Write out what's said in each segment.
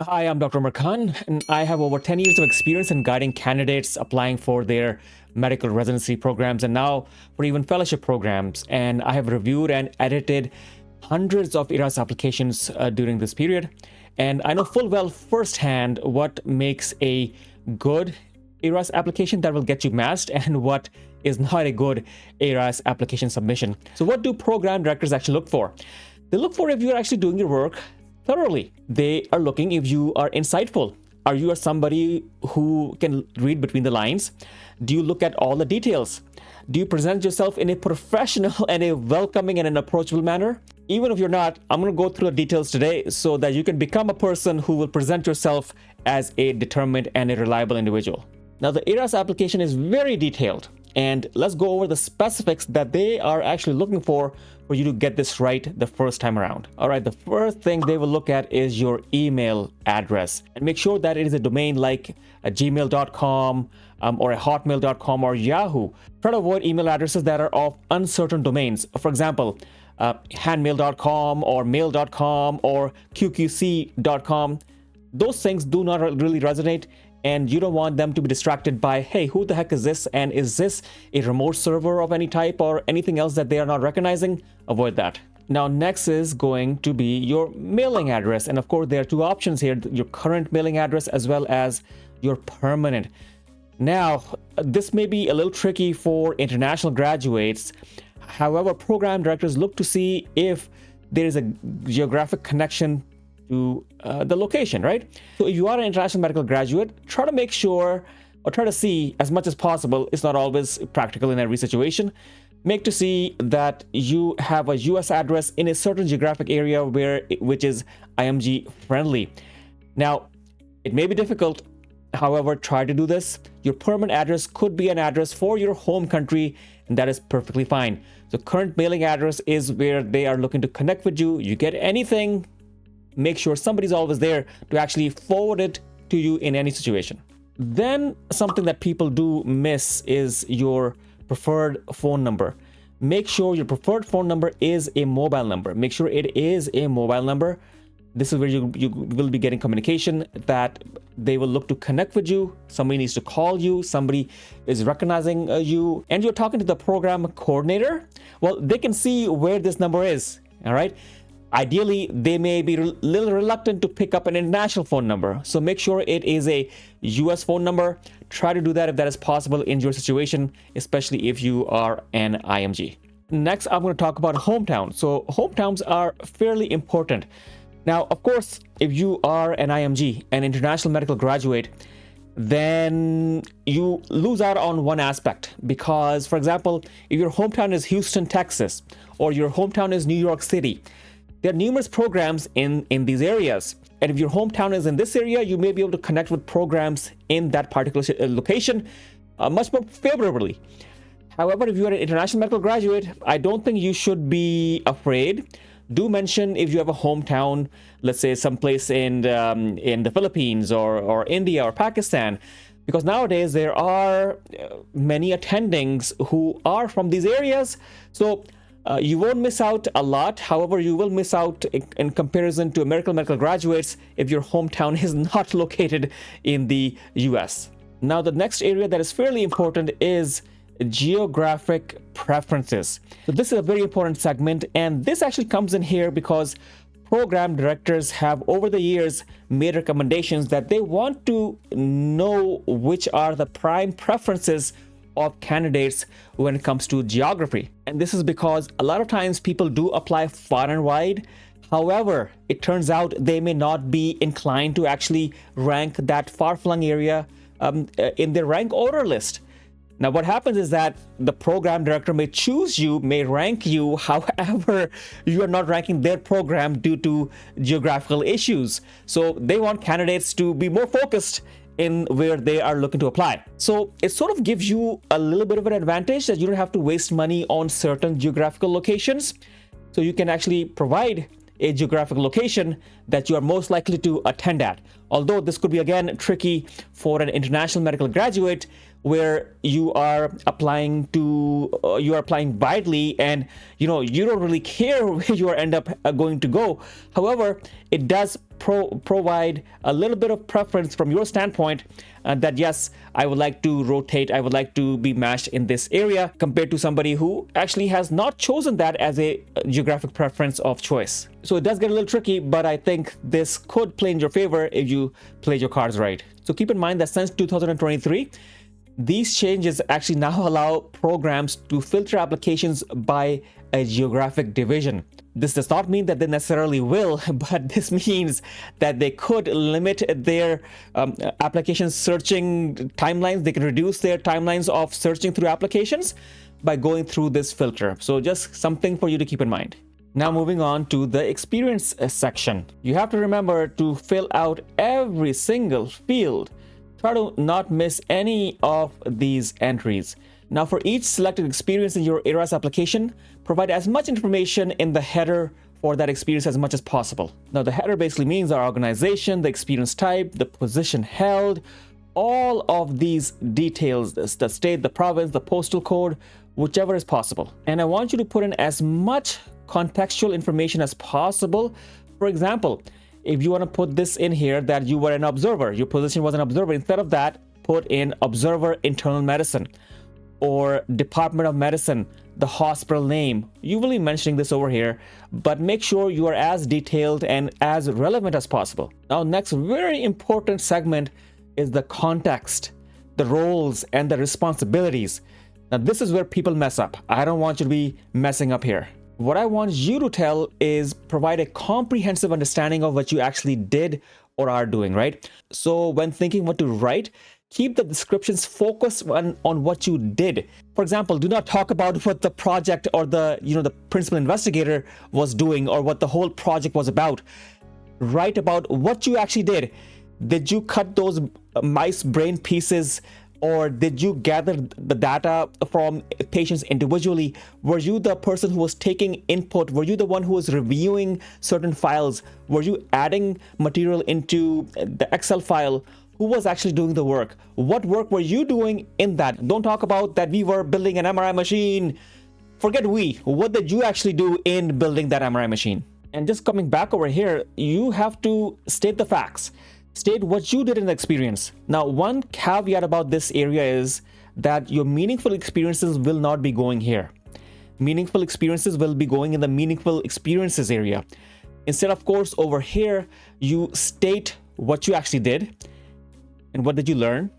Hi, I'm Dr. Umer Khan, and I have over 10 years of experience in guiding candidates applying for their medical residency programs and now for even fellowship programs. And I have reviewed and edited hundreds of ERAS applications during this period. And I know full well firsthand what makes a good ERAS application that will get you matched and what is not a good ERAS application submission. So what do program directors actually look for? They look for if you're actually doing your work thoroughly. They are looking if you are insightful. Are you somebody who can read between the lines? Do you look at all the details? Do you present yourself in a professional and a welcoming and an approachable manner? Even if you're not, I'm going to go through the details today so that you can become a person who will present yourself as a determined and a reliable individual. Now, the ERAS application is very detailed, and let's go over the specifics that they are actually looking for you to get this right the first time around. All right, the first thing they will look at is your email address, and make sure that it is a domain like a gmail.com or a hotmail.com or Yahoo. Try to avoid email addresses that are of uncertain domains. For example, handmail.com or mail.com or qqc.com. Those things do not really resonate, and you don't want them to be distracted by, hey, who the heck is this? And is this a remote server of any type or anything else that they are not recognizing? Avoid that. Now, next is going to be your mailing address. And of course, there are two options here, your current mailing address as well as your permanent. Now, this may be a little tricky for international graduates. However, program directors look to see if there is a geographic connection to the location, right? So if you are an international medical graduate, try to make sure or try to see as much as possible. It's not always practical in every situation. Make to see that you have a US address in a certain geographic area which is IMG friendly. Now, it may be difficult. However, try to do this. Your permanent address could be an address for your home country, and that is perfectly fine. So current mailing address is where they are looking to connect with you. You get anything, make sure somebody's always there to actually forward it to you in any situation. Then something that people do miss is your preferred phone number. Make sure your preferred phone number is a mobile number. Make sure it is a mobile number. This is where you will be getting communication that they will look to connect with you. Somebody needs to call you. Somebody is recognizing you, and you're talking to the program coordinator. Well, they can see where this number is. All right. Ideally, they may be a little reluctant to pick up an international phone number. So make sure it is a US phone number. Try to do that if that is possible in your situation, especially if you are an IMG. Next, I'm going to talk about hometown. So hometowns are fairly important. Now, of course, if you are an IMG, an international medical graduate, then you lose out on one aspect because, for example, if your hometown is Houston, Texas, or your hometown is New York City, there are numerous programs in these areas. And if your hometown is in this area, you may be able to connect with programs in that particular location much more favorably. However, if you are an international medical graduate, I don't think you should be afraid. Do mention if you have a hometown, let's say someplace in the Philippines or India or Pakistan, because nowadays there are many attendings who are from these areas. So you won't miss out a lot. However, you will miss out in comparison to American medical graduates if your hometown is not located in the US. Now, the next area that is fairly important is geographic preferences. So this is a very important segment, and this actually comes in here because program directors have over the years made recommendations that they want to know which are the prime preferences of candidates when it comes to geography. And this is because a lot of times people do apply far and wide. However, it turns out they may not be inclined to actually rank that far-flung area in their rank order list. Now, what happens is that the program director may choose you, may rank you, however, you are not ranking their program due to geographical issues. So they want candidates to be more focused in where they are looking to apply. So it sort of gives you a little bit of an advantage that you don't have to waste money on certain geographical locations. So you can actually provide a geographical location that you are most likely to attend at. Although this could be again tricky for an international medical graduate where you are applying widely, and you don't really care where you end up going to go. However, it does provide a little bit of preference from your standpoint that yes, I would like to rotate, I would like to be matched in this area, compared to somebody who actually has not chosen that as a geographic preference of choice. So it does get a little tricky, but I think this could play in your favor if you play your cards right. So keep in mind that since 2023, these changes actually now allow programs to filter applications by a geographic division. This does not mean that they necessarily will, but this means that they could limit their application searching timelines. They can reduce their timelines of searching through applications by going through this filter. So just something for you to keep in mind. Now moving on to the experience section. You have to remember to fill out every single field. Try to not miss any of these entries. Now for each selected experience in your ERAS application, provide as much information in the header for that experience as much as possible. Now the header basically means our organization, the experience type, the position held, all of these details, the state, the province, the postal code, whichever is possible. And I want you to put in as much contextual information as possible. For example, if you want to put this in here that you were an observer, your position was an observer, instead of that, put in observer internal medicine or Department of Medicine, the hospital name. You will be mentioning this over here, but make sure you are as detailed and as relevant as possible. Now, next very important segment is the context, the roles and the responsibilities. Now, this is where people mess up. I don't want you to be messing up here. What I want you to tell is provide a comprehensive understanding of what you actually did or are doing, right? So when thinking what to write, keep the descriptions focused on what you did. For example, do not talk about what the project or the principal investigator was doing or what the whole project was about. Write about what you actually did. Did you cut those mice brain pieces, or did you gather the data from patients individually? Were you the person who was taking input? Were you the one who was reviewing certain files? Were you adding material into the Excel file? Who was actually doing the work? What work were you doing in that? Don't talk about that we were building an MRI machine. Forget we. What did you actually do in building that MRI machine? And just coming back over here, you have to state the facts. State what you did in the experience. Now, one caveat about this area is that your meaningful experiences will not be going here. Meaningful experiences will be going in the meaningful experiences area. Instead, of course, over here, you state what you actually did and what did you learn,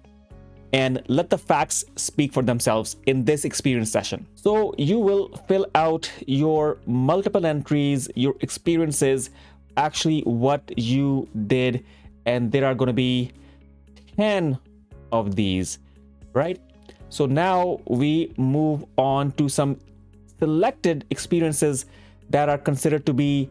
and let the facts speak for themselves in this experience session. So you will fill out your multiple entries, your experiences, actually what you did, and there are going to be 10 of these, right? So now we move on to some selected experiences that are considered to be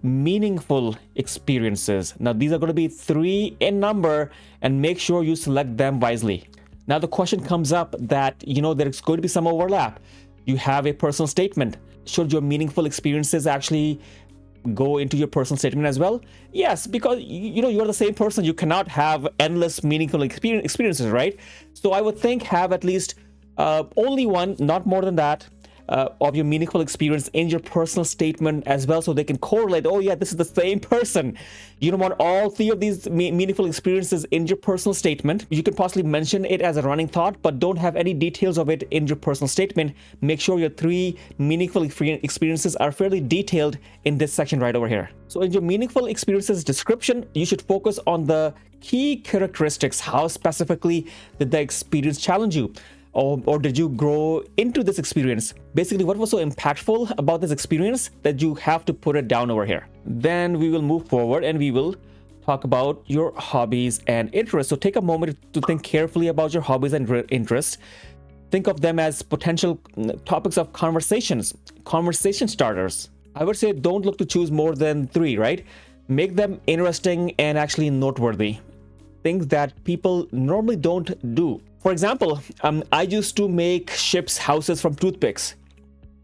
meaningful experiences. Now, these are going to be 3 in number, and make sure you select them wisely. Now, the question comes up that, there's going to be some overlap. You have a personal statement. Should your meaningful experiences actually go into your personal statement as well? Yes, because you're the same person. You cannot have endless meaningful experiences, right? So I would think have at least only one, not more than that, of your meaningful experience in your personal statement as well, so they can correlate. Oh yeah, this is the same person. You don't want all 3 of these meaningful experiences in your personal statement. You can possibly mention it as a running thought, but don't have any details of it in your personal statement. Make sure your 3 meaningful experiences are fairly detailed in this section right over here. So in your meaningful experiences description, you should focus on the key characteristics. How specifically did the experience challenge you? Or did you grow into this experience? Basically, what was so impactful about this experience that you have to put it down over here? Then we will move forward and we will talk about your hobbies and interests. So take a moment to think carefully about your hobbies and interests. Think of them as potential topics of conversation starters. I would say don't look to choose more than 3, right? Make them interesting and actually noteworthy. Things that people normally don't do. For example, I used to make ships' houses from toothpicks.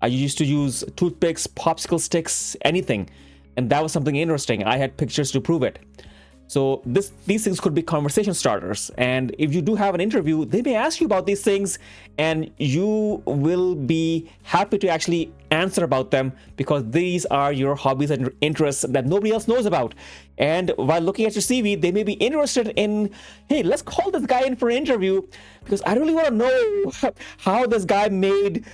I used to use toothpicks, popsicle sticks, anything. And that was something interesting. I had pictures to prove it. So these things could be conversation starters. And if you do have an interview, they may ask you about these things, and you will be happy to actually answer about them, because these are your hobbies and interests that nobody else knows about. And while looking at your CV, they may be interested in, hey, let's call this guy in for an interview, because I really want to know how this guy made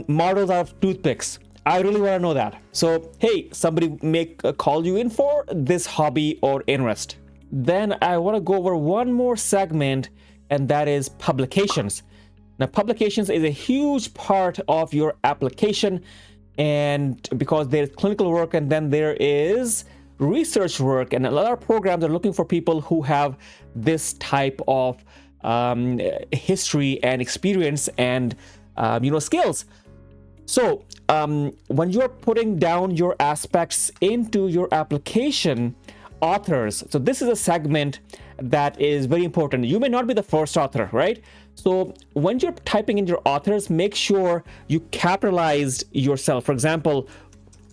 models out of toothpicks. I really want to know that. So, hey, somebody may call you in for this hobby or interest. Then I want to go over one more segment, and that is publications. Now, publications is a huge part of your application, and because there's clinical work and then there is research work, and a lot of programs are looking for people who have this type of history and experience and skills. So when you're putting down your aspects into your application, authors, so this is a segment that is very important. You may not be the first author, right? So when you're typing in your authors, make sure you capitalized yourself. For example,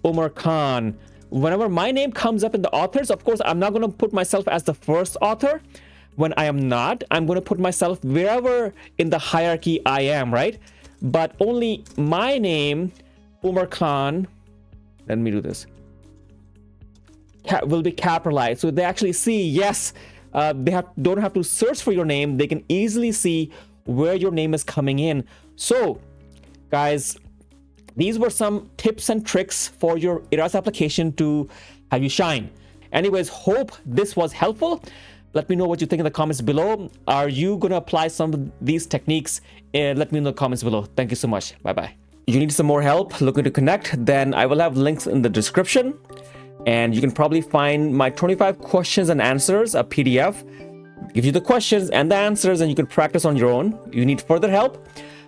Umer Khan. Whenever my name comes up in the authors, of course, I'm not going to put myself as the first author. When I am not, I'm going to put myself wherever in the hierarchy I am, right? But only my name, Umer Khan, let me do this, will be capitalized. So they actually see, yes, they don't have to search for your name. They can easily see where your name is coming in. So, guys, these were some tips and tricks for your ERAS application to have you shine. Anyways, hope this was helpful. Let me know what you think in the comments below. Are you going to apply some of these techniques? Let me know in the comments below. Thank you so much. Bye-bye. You need some more help looking to connect? Then I will have links in the description. And you can probably find my 25 questions and answers, a PDF. Gives you the questions and the answers, and you can practice on your own. You need further help?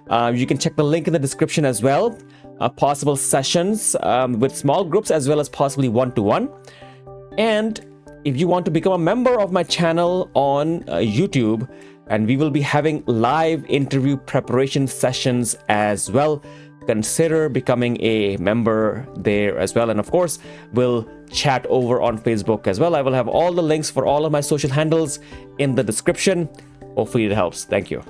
You can check the link in the description as well. Possible sessions with small groups, as well as possibly one-to-one. And if you want to become a member of my channel on YouTube, and we will be having live interview preparation sessions as well, consider becoming a member there as well. And of course, we'll chat over on Facebook as well. I will have all the links for all of my social handles in the description. Hopefully it helps. Thank you.